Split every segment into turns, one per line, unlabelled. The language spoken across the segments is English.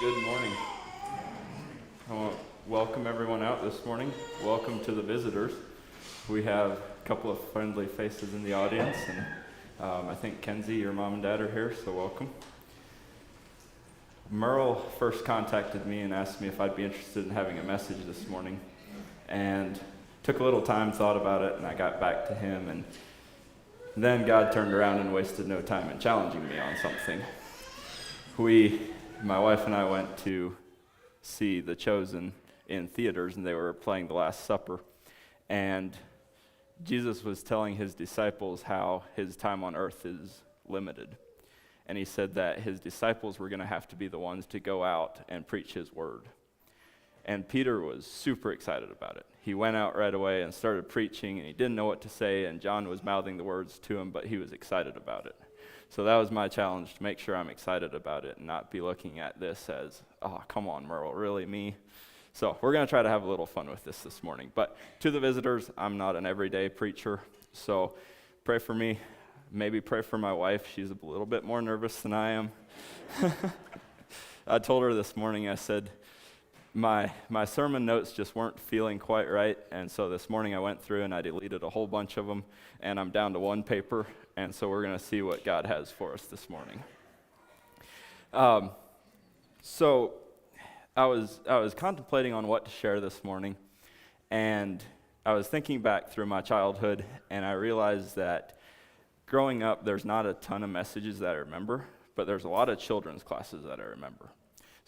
Good morning. I want to welcome everyone out this morning. Welcome to the visitors. We have a couple of friendly faces in the audience, and I think Kenzie, your mom and dad are here, so welcome. Merle first contacted me and asked me if I'd be interested in having a message this morning, and took a little time, thought about it, and I got back to him, and then God turned around and wasted no time in challenging me on something. My wife and I went to see The Chosen in theaters, and they were playing The Last Supper. And Jesus was telling his disciples how his time on earth is limited. And he said that his disciples were going to have to be the ones to go out and preach his word. And Peter was super excited about it. He went out right away and started preaching, and he didn't know what to say, and John was mouthing the words to him, but he was excited about it. So that was my challenge, to make sure I'm excited about it and not be looking at this as, oh, come on, Merle, really, me? So we're going to try to have a little fun with this morning. But to the visitors, I'm not an everyday preacher, so pray for me. Maybe pray for my wife. She's a little bit more nervous than I am. I told her this morning, I said, my sermon notes just weren't feeling quite right, and so this morning I went through and I deleted a whole bunch of them, and I'm down to one paper, and so we're going to see what God has for us this morning. So I was contemplating on what to share this morning, and I was thinking back through my childhood, and I realized that growing up, there's not a ton of messages that I remember, but there's a lot of children's classes that I remember.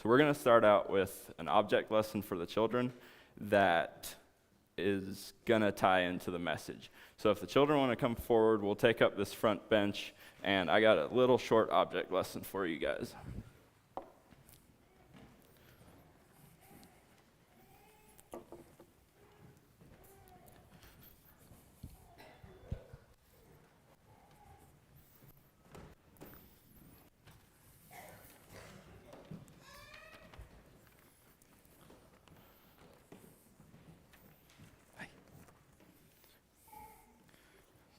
So we're going to start out with an object lesson for the children that is going to tie into the message. So if the children want to come forward, we'll take up this front bench, and I got a little short object lesson for you guys.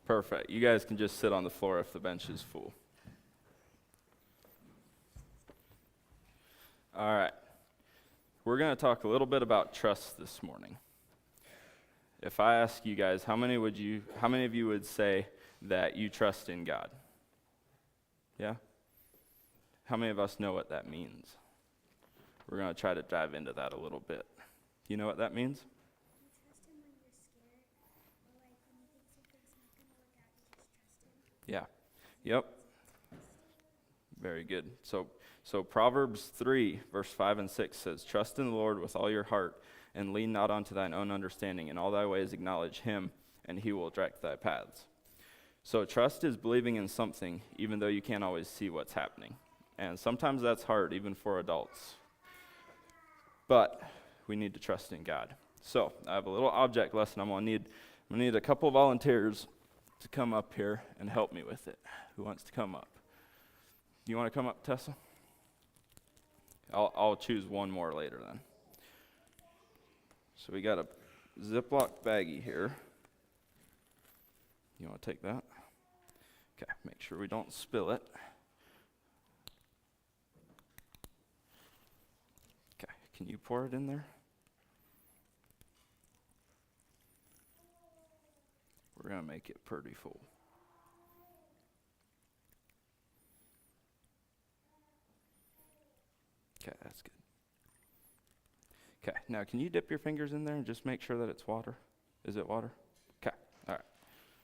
Perfect. You guys can just sit on the floor if the bench is full. All right. We're going to talk a little bit about trust this morning. If I ask you guys, how many of you would say that you trust in God? Yeah? How many of us know what that means? We're going to try to dive into that a little bit. You know what that means? Yeah. Yep. Very good. So Proverbs 3, verse 5 and 6 says, "Trust in the Lord with all your heart, and lean not unto thine own understanding. In all thy ways acknowledge him, and he will direct thy paths." So trust is believing in something, even though you can't always see what's happening. And sometimes that's hard, even for adults. But we need to trust in God. So I have a little object lesson. I'm gonna need a couple volunteers to come up here and help me with it. Who wants to come up? You want to come up, Tessa? I'll choose one more later then. So we got a Ziploc baggie here. You want to take that? Okay, make sure we don't spill it. Okay, can you pour it in there? We're going to make it pretty full. Okay, that's good. Okay, now can you dip your fingers in there and just make sure that it's water? Is it water? Okay, all right.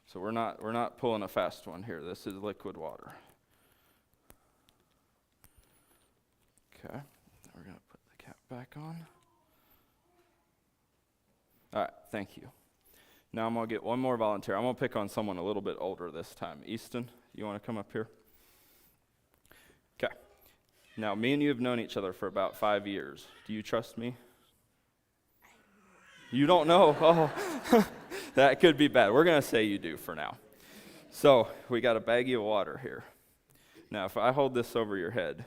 So we're not pulling a fast one here. This is liquid water. Okay, we're going to put the cap back on. All right, thank you. Now I'm going to get one more volunteer. I'm going to pick on someone a little bit older this time. Easton, you want to come up here? Okay. Now, me and you have known each other for about 5 years. Do you trust me? You don't know? Oh, that could be bad. We're going to say you do for now. So we got a baggie of water here. Now, if I hold this over your head,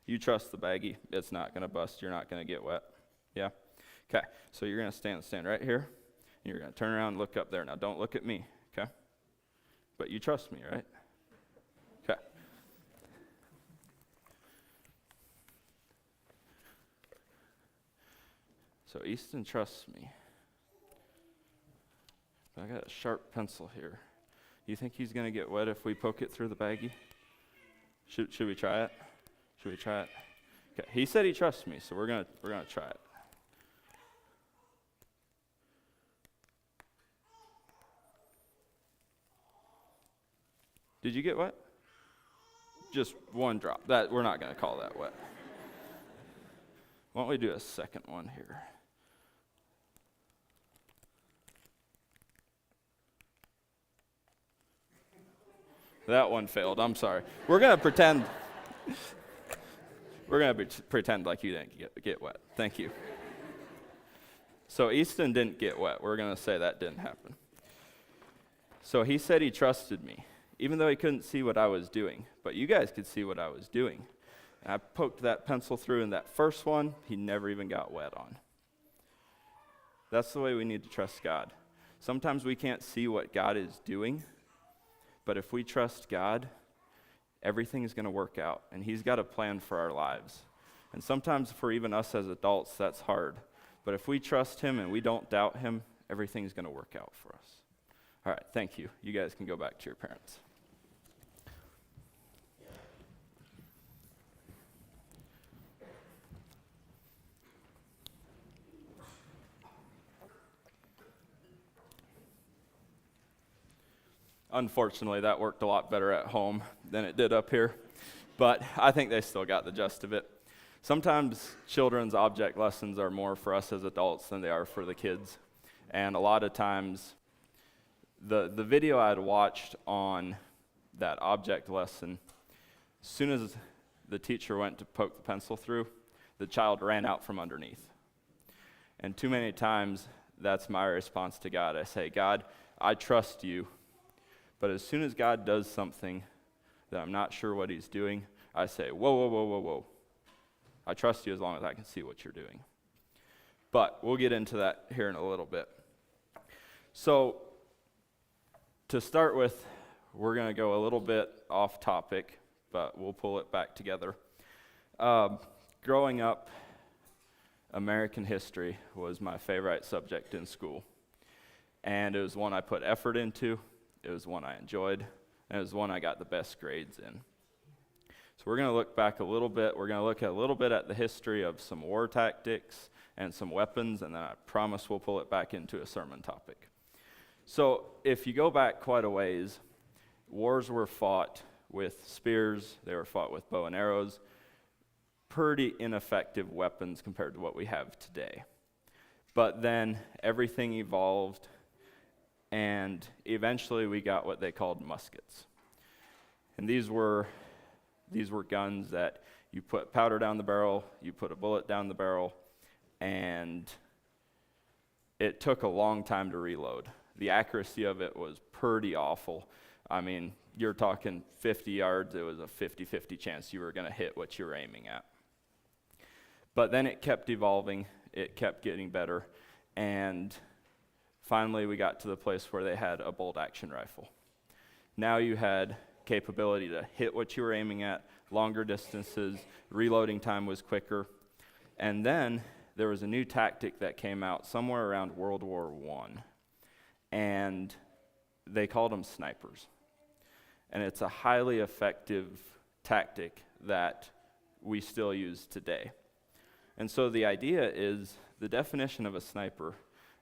you trust the baggie. It's not going to bust. You're not going to get wet. Yeah? Okay. So you're going to stand right here. And you're going to turn around and look up there. Now, don't look at me, okay? But you trust me, right? Okay. So Easton trusts me. But I got a sharp pencil here. You think he's going to get wet if we poke it through the baggie? Should we try it? Should we try it? Okay. He said he trusts me, so we're gonna try it. Did you get wet? Just one drop. That we're not gonna call that wet. Why don't we do a second one here? That one failed. I'm sorry. We're gonna pretend. Pretend like you didn't get wet. Thank you. So Easton didn't get wet. We're gonna say that didn't happen. So he said he trusted me, even though he couldn't see what I was doing. But you guys could see what I was doing. And I poked that pencil through in that first one. He never even got wet on. That's the way we need to trust God. Sometimes we can't see what God is doing. But if we trust God, everything is going to work out, and He's got a plan for our lives. And sometimes for even us as adults, that's hard. But if we trust Him and we don't doubt Him, everything's going to work out for us. All right, thank you. You guys can go back to your parents. Unfortunately, that worked a lot better at home than it did up here, but I think they still got the gist of it. Sometimes children's object lessons are more for us as adults than they are for the kids, and a lot of times the video I had watched on that object lesson, as soon as the teacher went to poke the pencil through, the child ran out from underneath. And too many times, that's my response to God. I say, God, I trust you. But as soon as God does something that I'm not sure what He's doing, I say, whoa, whoa, whoa, whoa, whoa. I trust you as long as I can see what you're doing. But we'll get into that here in a little bit. So, to start with, we're going to go a little bit off topic, but we'll pull it back together. Growing up, American history was my favorite subject in school. And it was one I put effort into. It was one I enjoyed, and it was one I got the best grades in. So we're going to look back a little bit. We're going to look a little bit at the history of some war tactics and some weapons, and then I promise we'll pull it back into a sermon topic. So if you go back quite a ways, wars were fought with spears. They were fought with bow and arrows. Pretty ineffective weapons compared to what we have today. But then everything evolved, and eventually we got what they called muskets. And these were guns that you put powder down the barrel, you put a bullet down the barrel, and it took a long time to reload. The accuracy of it was pretty awful. I mean, you're talking 50 yards, it was a 50-50 chance you were going to hit what you were aiming at. But then it kept evolving, it kept getting better, and finally, we got to the place where they had a bolt-action rifle. Now you had capability to hit what you were aiming at, longer distances, reloading time was quicker. And then there was a new tactic that came out somewhere around World War I, and they called them snipers. And it's a highly effective tactic that we still use today. And so the idea is, the definition of a sniper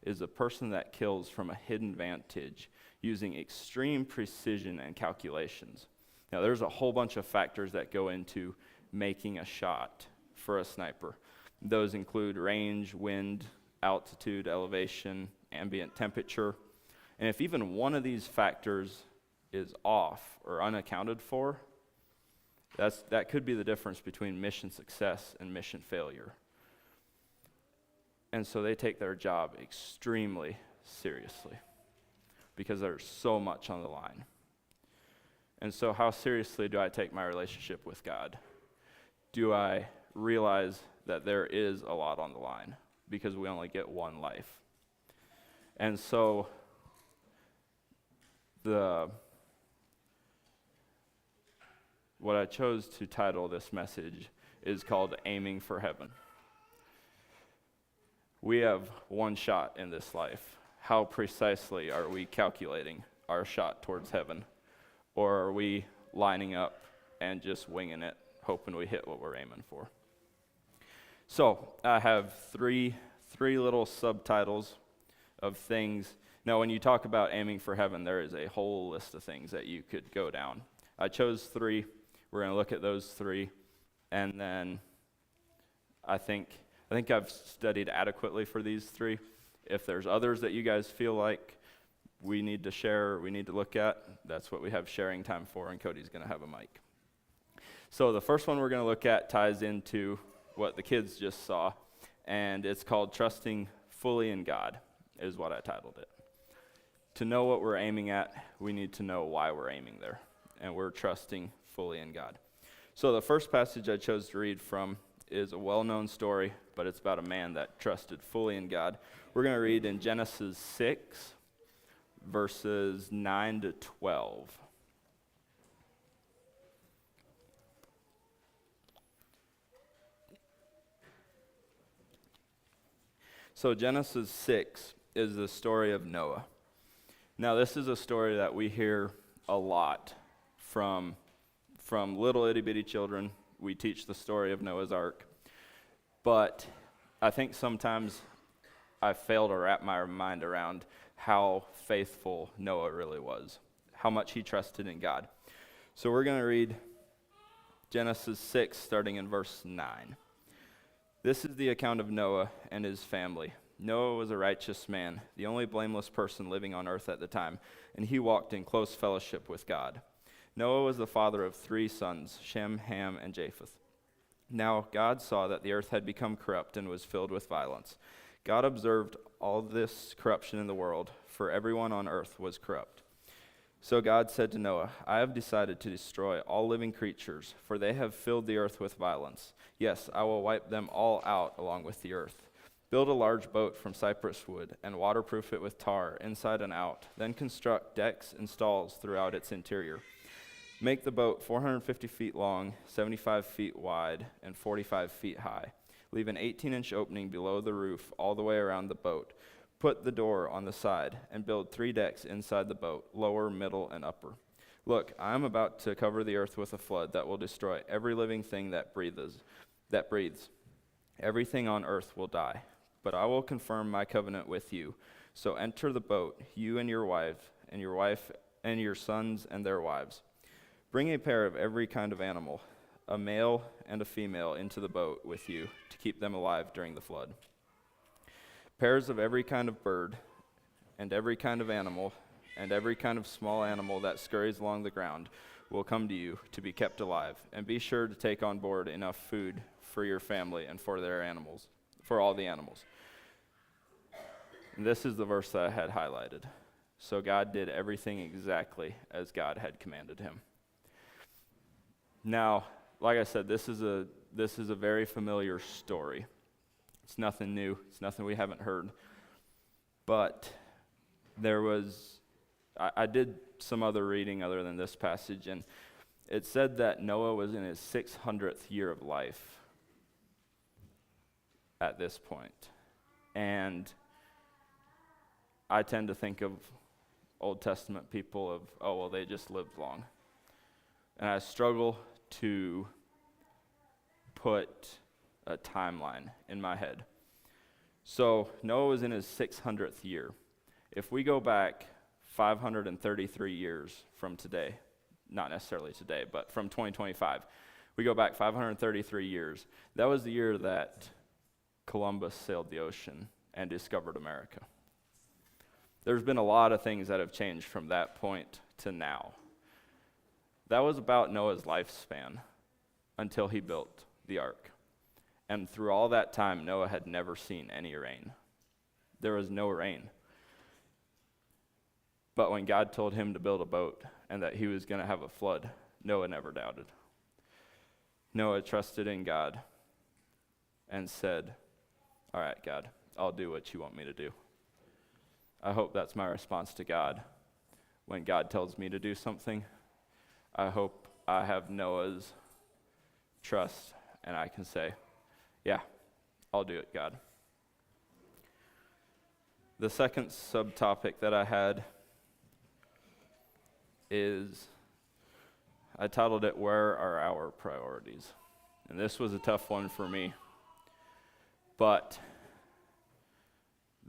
is a person that kills from a hidden vantage using extreme precision and calculations. Now, there's a whole bunch of factors that go into making a shot for a sniper. Those include range, wind, altitude, elevation, ambient temperature. And if even one of these factors is off or unaccounted for, that could be the difference between mission success and mission failure. And so they take their job extremely seriously because there's so much on the line. And so how seriously do I take my relationship with God? Do I realize that there is a lot on the line because we only get one life? And so what I chose to title this message is called Aiming for Heaven. We have one shot in this life. How precisely are we calculating our shot towards heaven? Or are we lining up and just winging it, hoping we hit what we're aiming for? So I have three little subtitles of things. Now, when you talk about aiming for heaven, there is a whole list of things that you could go down. I chose three. We're going to look at those three, and then I think I've studied adequately for these three. If there's others that you guys feel like we need to share, we need to look at, that's what we have sharing time for, and Cody's going to have a mic. So the first one we're going to look at ties into what the kids just saw, and it's called Trusting Fully in God, is what I titled it. To know what we're aiming at, we need to know why we're aiming there, and we're trusting fully in God. So the first passage I chose to read from is a well-known story, but it's about a man that trusted fully in God. We're going to read in Genesis 6, verses 9 to 12. So Genesis 6 is the story of Noah. Now, this is a story that we hear a lot from little itty-bitty children. We teach the story of Noah's Ark. But I think sometimes I fail to wrap my mind around how faithful Noah really was, how much he trusted in God. So we're going to read Genesis 6, starting in verse 9. This is the account of Noah and his family. Noah was a righteous man, the only blameless person living on earth at the time, and he walked in close fellowship with God. Noah was the father of 3 sons, Shem, Ham, and Japheth. Now God saw that the earth had become corrupt and was filled with violence. God observed all this corruption in the world, for everyone on earth was corrupt. So God said to Noah, I have decided to destroy all living creatures, for they have filled the earth with violence. Yes, I will wipe them all out along with the earth. Build a large boat from cypress wood and waterproof it with tar inside and out. Then construct decks and stalls throughout its interior. Make the boat 450 feet long, 75 feet wide, and 45 feet high. Leave an 18-inch opening below the roof all the way around the boat. Put the door on the side and build 3 decks inside the boat, lower, middle, and upper. Look, I am about to cover the earth with a flood that will destroy every living thing that breathes. Everything on earth will die. But I will confirm my covenant with you. So enter the boat, you and your wife and your sons and their wives. Bring a pair of every kind of animal, a male and a female, into the boat with you to keep them alive during the flood. Pairs of every kind of bird and every kind of animal and every kind of small animal that scurries along the ground will come to you to be kept alive. And be sure to take on board enough food for your family and for their animals, for all the animals. And this is the verse that I had highlighted. So God did everything exactly as God had commanded him. Now, like I said, this is a very familiar story. It's nothing new. It's nothing we haven't heard. But I did some other reading other than this passage, and it said that Noah was in his 600th year of life at this point. And I tend to think of Old Testament people of, oh, well, they just lived long. And I struggle to put a timeline in my head. So Noah was in his 600th year. If we go back 533 years from today, not necessarily today, but from 2025, we go back 533 years. That was the year that Columbus sailed the ocean and discovered America. There's been a lot of things that have changed from that point to now. That was about Noah's lifespan until he built the ark. And through all that time, Noah had never seen any rain. There was no rain. But when God told him to build a boat and that he was going to have a flood, Noah never doubted. Noah trusted in God and said, all right, God, I'll do what you want me to do. I hope that's my response to God. When God tells me to do something, I hope I have Noah's trust and I can say, yeah, I'll do it, God. The second subtopic that I had is, I titled it, Where Are Our Priorities? And this was a tough one for me. But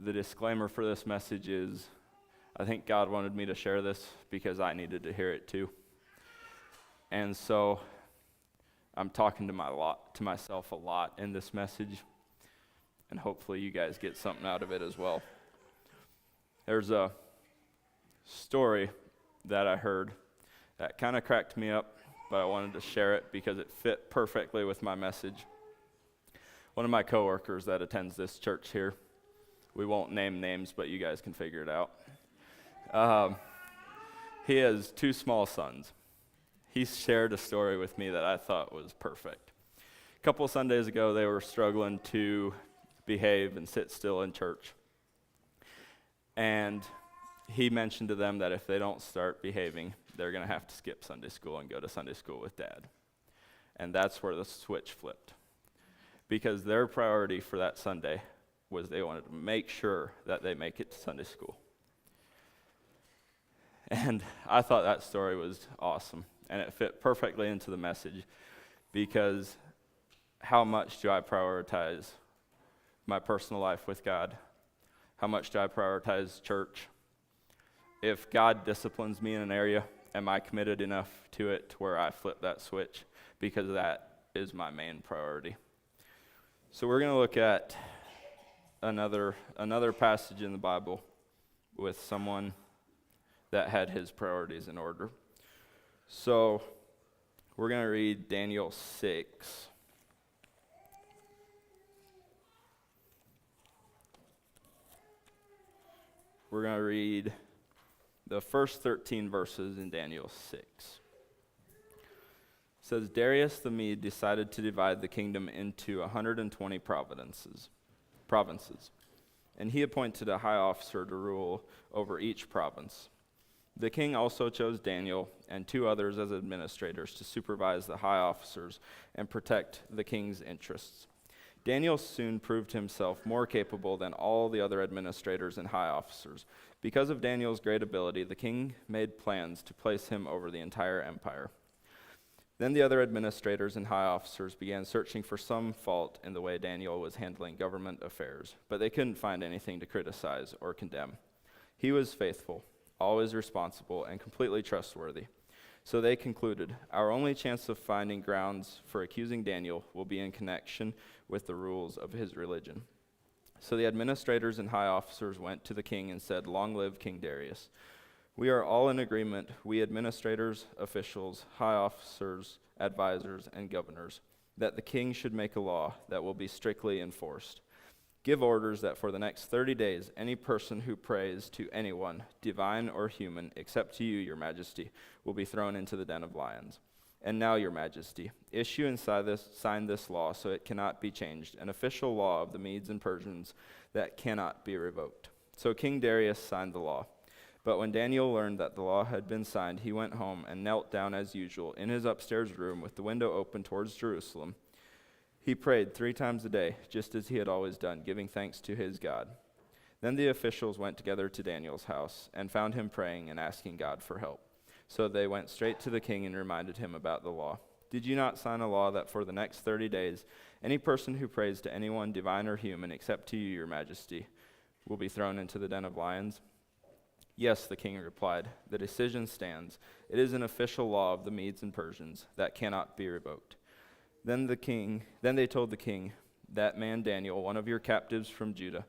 the disclaimer for this message is, I think God wanted me to share this because I needed to hear it too. And so I'm talking to myself a lot in this message, and hopefully you guys get something out of it as well. There's a story that I heard that kind of cracked me up, but I wanted to share it because it fit perfectly with my message. One of my coworkers that attends this church here, we won't name names, but you guys can figure it out. He has 2 small sons. He shared a story with me that I thought was perfect. A couple of Sundays ago, they were struggling to behave and sit still in church. And he mentioned to them that if they don't start behaving, they're going to have to skip Sunday school and go to Sunday school with Dad. And that's where the switch flipped. Because their priority for that Sunday was they wanted to make sure that they make it to Sunday school. And I thought that story was awesome. And it fit perfectly into the message, because how much do I prioritize my personal life with God? How much do I prioritize church? If God disciplines me in an area, am I committed enough to it to where I flip that switch? Because that is my main priority. So we're going to look at another passage in the Bible with someone that had his priorities in order. So we're going to read Daniel 6. We're going to read the first 13 verses in Daniel 6. It says, Darius the Mede decided to divide the kingdom into 120 provinces, and he appointed a high officer to rule over each province. The king also chose Daniel and 2 others as administrators to supervise the high officers and protect the king's interests. Daniel soon proved himself more capable than all the other administrators and high officers. Because of Daniel's great ability, the king made plans to place him over the entire empire. Then the other administrators and high officers began searching for some fault in the way Daniel was handling government affairs, but they couldn't find anything to criticize or condemn. He was faithful, always responsible, and completely trustworthy. So they concluded, our only chance of finding grounds for accusing Daniel will be in connection with the rules of his religion. So the administrators and high officers went to the king and said, Long live King Darius. We are all in agreement, we administrators, officials, high officers, advisors, and governors, that the king should make a law that will be strictly enforced. Give orders that for the next 30 days, any person who prays to anyone, divine or human, except to you, your majesty, will be thrown into the den of lions. And now, your majesty, issue and sign this law so it cannot be changed, an official law of the Medes and Persians that cannot be revoked. So King Darius signed the law. But when Daniel learned that the law had been signed, he went home and knelt down as usual in his upstairs room with the window open towards Jerusalem. He prayed 3 times a day, just as he had always done, giving thanks to his God. Then the officials went together to Daniel's house and found him praying and asking God for help. So they went straight to the king and reminded him about the law. Did you not sign a law that for the next 30 days, any person who prays to anyone, divine or human, except to you, your majesty, will be thrown into the den of lions? Yes, the king replied, the decision stands. It is an official law of the Medes and Persians that cannot be revoked. Then they told the king, that man Daniel, one of your captives from Judah,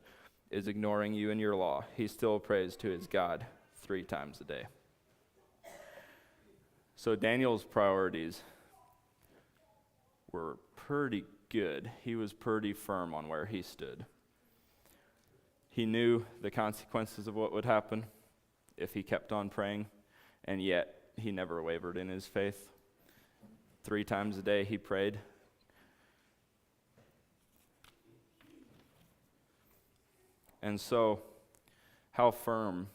is ignoring you and your law. He still prays to his God 3 times a day. So Daniel's priorities were pretty good. He was pretty firm on where he stood. He knew the consequences of what would happen if he kept on praying, and yet he never wavered in his faith. 3 times a day he prayed. And so, how firm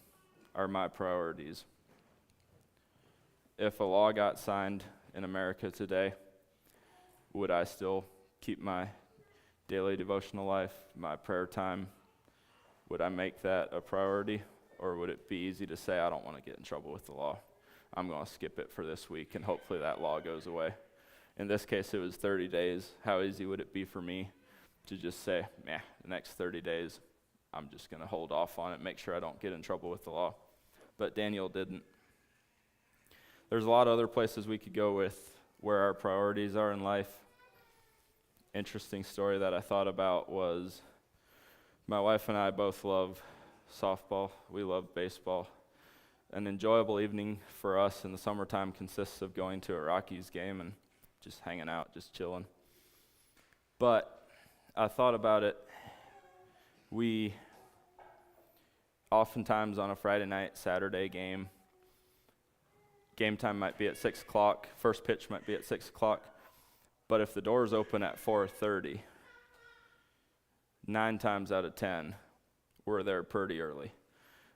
are my priorities? If a law got signed in America today, would I still keep my daily devotional life, my prayer time, would I make that a priority? Or would it be easy to say, I don't want to get in trouble with the law. I'm going to skip it for this week, and hopefully that law goes away. In this case, it was 30 days. How easy would it be for me to just say, the next 30 days, I'm just going to hold off on it, make sure I don't get in trouble with the law. But Daniel didn't. There's a lot of other places we could go with where our priorities are in life. Interesting story that I thought about was my wife and I both love softball. We love baseball. An enjoyable evening for us in the summertime consists of going to a Rockies game and just hanging out, just chilling. But I thought about it. We oftentimes on a Friday night, Saturday game time might be at 6 o'clock, first pitch might be at 6 o'clock, but if the doors open at 4:30, 9 times out of 10, we're there pretty early.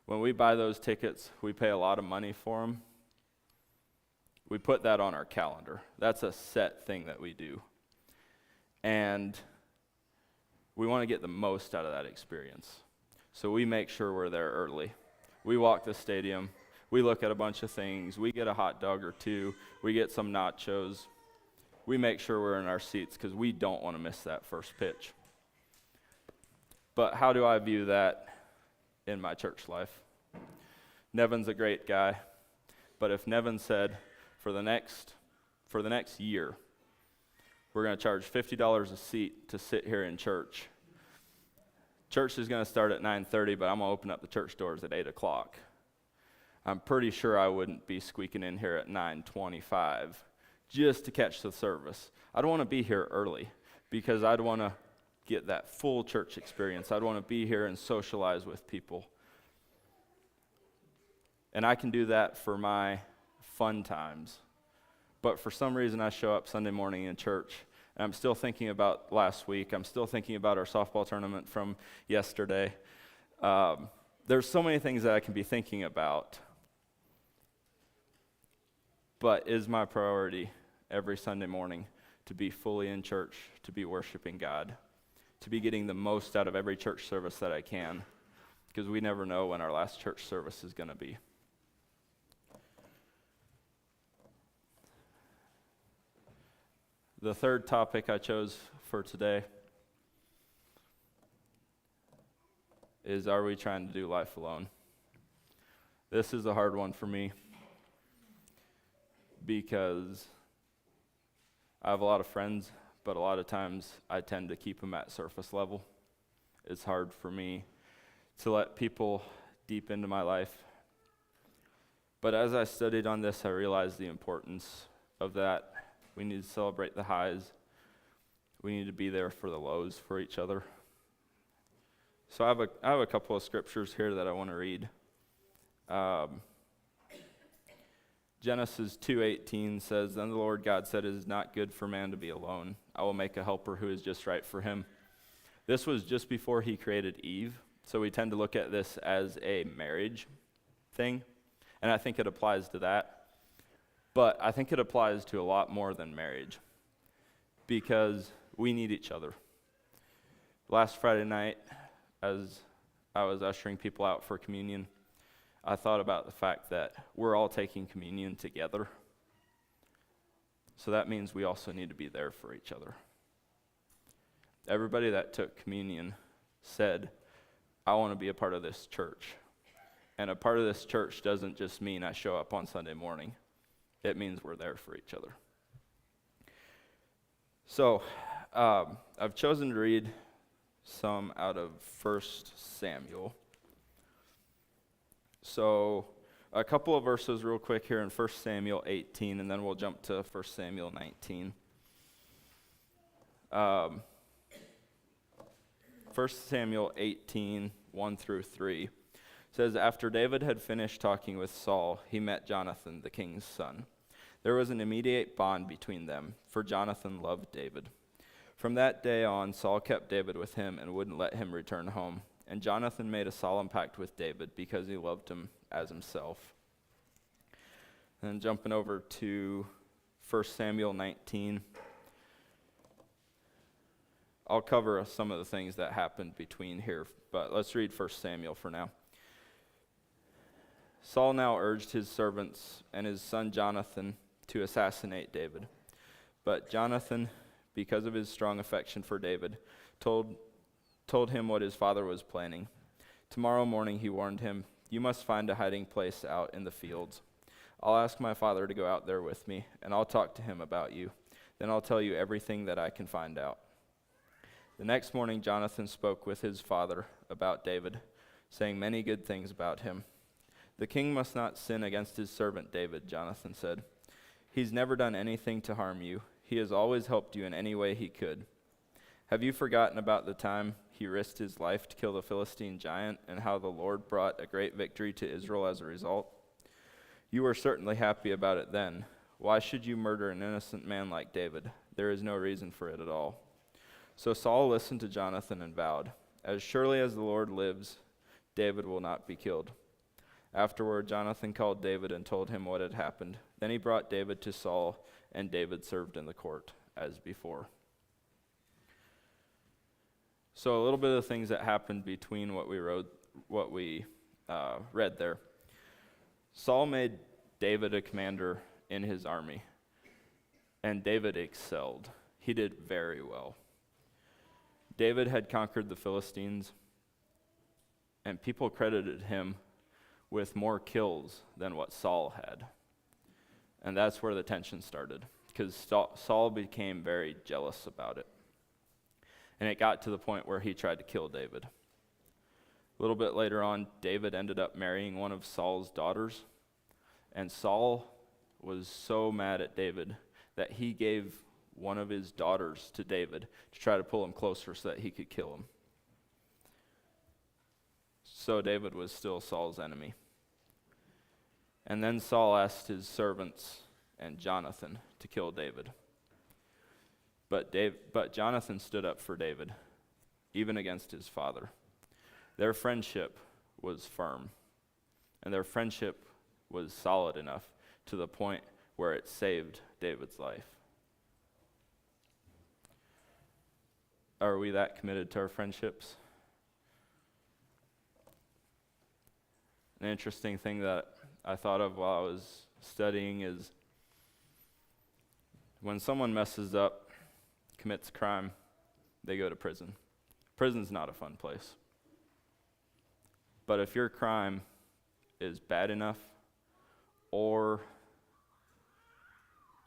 When we buy those tickets, we pay a lot of money for them. We put that on our calendar. That's a set thing that we do. And we want to get the most out of that experience. So we make sure we're there early. We walk the stadium. We look at a bunch of things. We get a hot dog or two. We get some nachos. We make sure we're in our seats because we don't want to miss that first pitch. But how do I view that in my church life? Nevin's a great guy, but if Nevin said, for the next year, we're going to charge $50 a seat to sit here in church. Church is going to start at 9:30, but I'm going to open up the church doors at 8 o'clock. I'm pretty sure I wouldn't be squeaking in here at 9:25 just to catch the service. I don't want to be here early because I'd want to get that full church experience. I'd want to be here and socialize with people. And I can do that for my fun times. But for some reason I show up Sunday morning in church and I'm still thinking about last week. I'm still thinking about our softball tournament from yesterday. There's so many things that I can be thinking about. But is my priority every Sunday morning to be fully in church, to be worshiping God, to be getting the most out of every church service that I can, because we never know when our last church service is going to be. The third topic I chose for today is, are we trying to do life alone? This is a hard one for me because I have a lot of friends, but a lot of times I tend to keep them at surface level. It's hard for me to let people deep into my life. But as I studied on this, I realized the importance of that. We need to celebrate the highs. We need to be there for the lows for each other. So I have a couple of scriptures here that I want to read. Genesis 2:18 says, "Then the Lord God said, it is not good for man to be alone. I will make a helper who is just right for him." This was just before he created Eve, so we tend to look at this as a marriage thing, and I think it applies to that. But I think it applies to a lot more than marriage, because we need each other. Last Friday night, as I was ushering people out for communion, I thought about the fact that we're all taking communion together. So that means we also need to be there for each other. Everybody that took communion said, I want to be a part of this church. And a part of this church doesn't just mean I show up on Sunday morning. It means we're there for each other. So I've chosen to read some out of 1 Samuel. So a couple of verses real quick here in 1 Samuel 18, and then we'll jump to 1 Samuel 19. 1 Samuel 18, 1 through 3 says, "After David had finished talking with Saul, he met Jonathan, the king's son. There was an immediate bond between them, for Jonathan loved David. From that day on, Saul kept David with him and wouldn't let him return home. And Jonathan made a solemn pact with David because he loved him as himself." And then jumping over to 1 Samuel 19. I'll cover some of the things that happened between here, but let's read 1 Samuel for now. Saul now urged his servants and his son Jonathan to assassinate David. But Jonathan, because of his strong affection for David, told him what his father was planning. Tomorrow morning, he warned him, "You must find a hiding place out in the fields. I'll ask my father to go out there with me, and I'll talk to him about you. Then I'll tell you everything that I can find out." The next morning, Jonathan spoke with his father about David, saying many good things about him. "The king must not sin against his servant David," Jonathan said. "He's never done anything to harm you. He has always helped you in any way he could. Have you forgotten about the time he risked his life to kill the Philistine giant and how the Lord brought a great victory to Israel as a result? You were certainly happy about it then. Why should you murder an innocent man like David? There is no reason for it at all." So Saul listened to Jonathan and vowed, "As surely as the Lord lives, David will not be killed." Afterward, Jonathan called David and told him what had happened. Then he brought David to Saul, and David served in the court as before. So a little bit of things that happened between what we read there. Saul made David a commander in his army, and David excelled. He did very well. David had conquered the Philistines, and people credited him with more kills than what Saul had. And that's where the tension started, because Saul became very jealous about it. And it got to the point where he tried to kill David. A little bit later on, David ended up marrying one of Saul's daughters, and Saul was so mad at David that he gave one of his daughters to David to try to pull him closer so that he could kill him. So David was still Saul's enemy. And then Saul asked his servants and Jonathan to kill David. But Jonathan stood up for David, even against his father. Their friendship was firm, and their friendship was solid enough to the point where it saved David's life. Are we that committed to our friendships? An interesting thing that I thought of while I was studying is when someone messes up, commits a crime, they go to prison. Prison's not a fun place. But if your crime is bad enough, or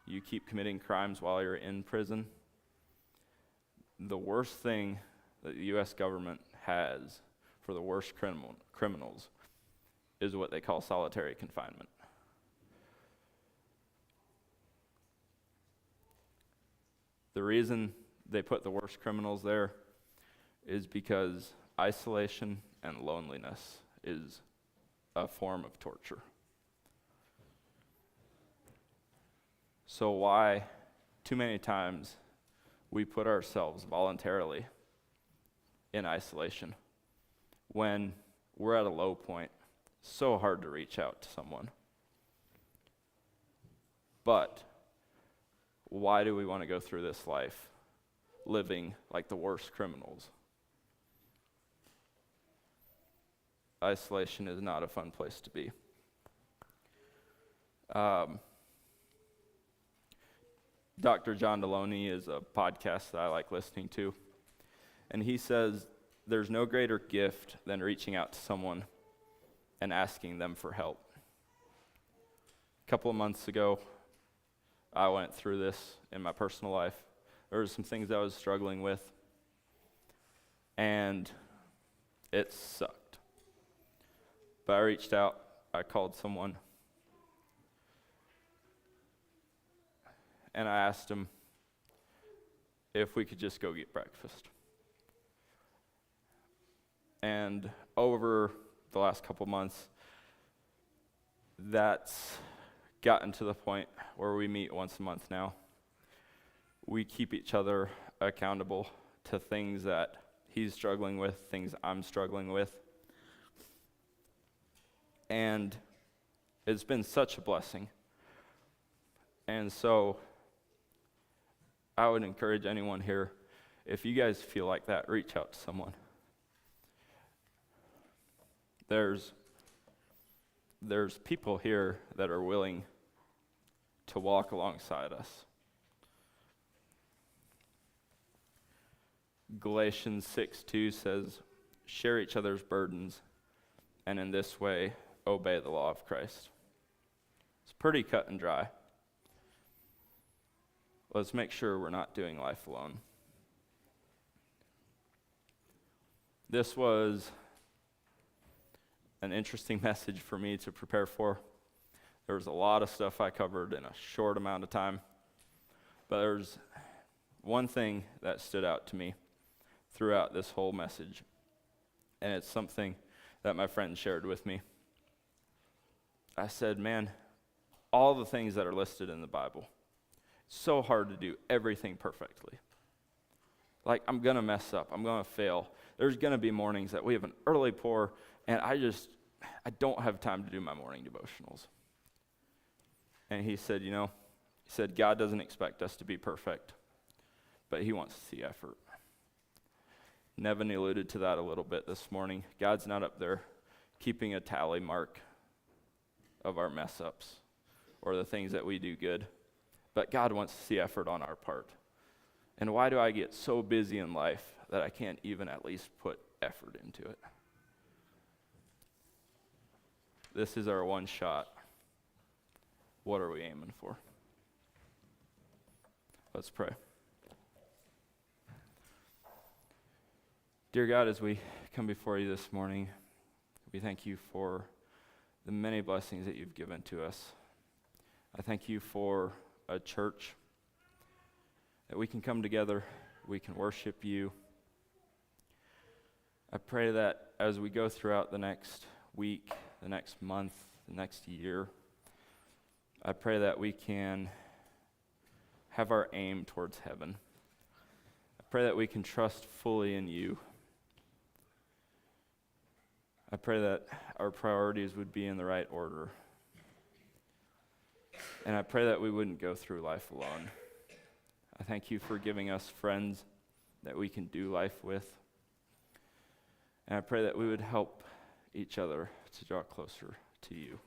you keep committing crimes while you're in prison, the worst thing that the U.S. government has for the worst criminals is what they call solitary confinement. The reason they put the worst criminals there is because isolation and loneliness is a form of torture. So why, too many times, we put ourselves voluntarily in isolation when we're at a low point? So hard to reach out to someone. But why do we want to go through this life living like the worst criminals? Isolation is not a fun place to be. Dr. John Deloney is a podcast that I like listening to, and he says there's no greater gift than reaching out to someone and asking them for help. A couple of months ago, I went through this in my personal life. There were some things I was struggling with, and it sucked. But I reached out, I called someone, and I asked him if we could just go get breakfast. And over the last couple months, that's gotten to the point where we meet once a month now. We keep each other accountable to things that he's struggling with, things I'm struggling with. And it's been such a blessing. And so I would encourage anyone here, If you guys feel like that, reach out to someone. There's people here that are willing to walk alongside us. Galatians 6:2 says, share each other's burdens, and in this way, obey the law of Christ. It's pretty cut and dry. Let's make sure we're not doing life alone. This was an interesting message for me to prepare for. There was a lot of stuff I covered in a short amount of time, but there's one thing that stood out to me throughout this whole message, and it's something that my friend shared with me. I said, man, all the things that are listed in the Bible, it's so hard to do everything perfectly. Like, I'm going to mess up. I'm going to fail. There's going to be mornings that we have an early pour, and I don't have time to do my morning devotionals. And he said, God doesn't expect us to be perfect, but he wants to see effort. Nevin alluded to that a little bit this morning. God's not up there keeping a tally mark of our mess-ups or the things that we do good, but God wants to see effort on our part. And why do I get so busy in life that I can't even at least put effort into it? This is our one shot. What are we aiming for? Let's pray. Dear God, as we come before you this morning, we thank you for the many blessings that you've given to us. I thank you for a church that we can come together, we can worship you. I pray that as we go throughout the next week, the next month, the next year, I pray that we can have our aim towards heaven. I pray that we can trust fully in you. I pray that our priorities would be in the right order. And I pray that we wouldn't go through life alone. I thank you for giving us friends that we can do life with. And I pray that we would help each other to draw closer to you.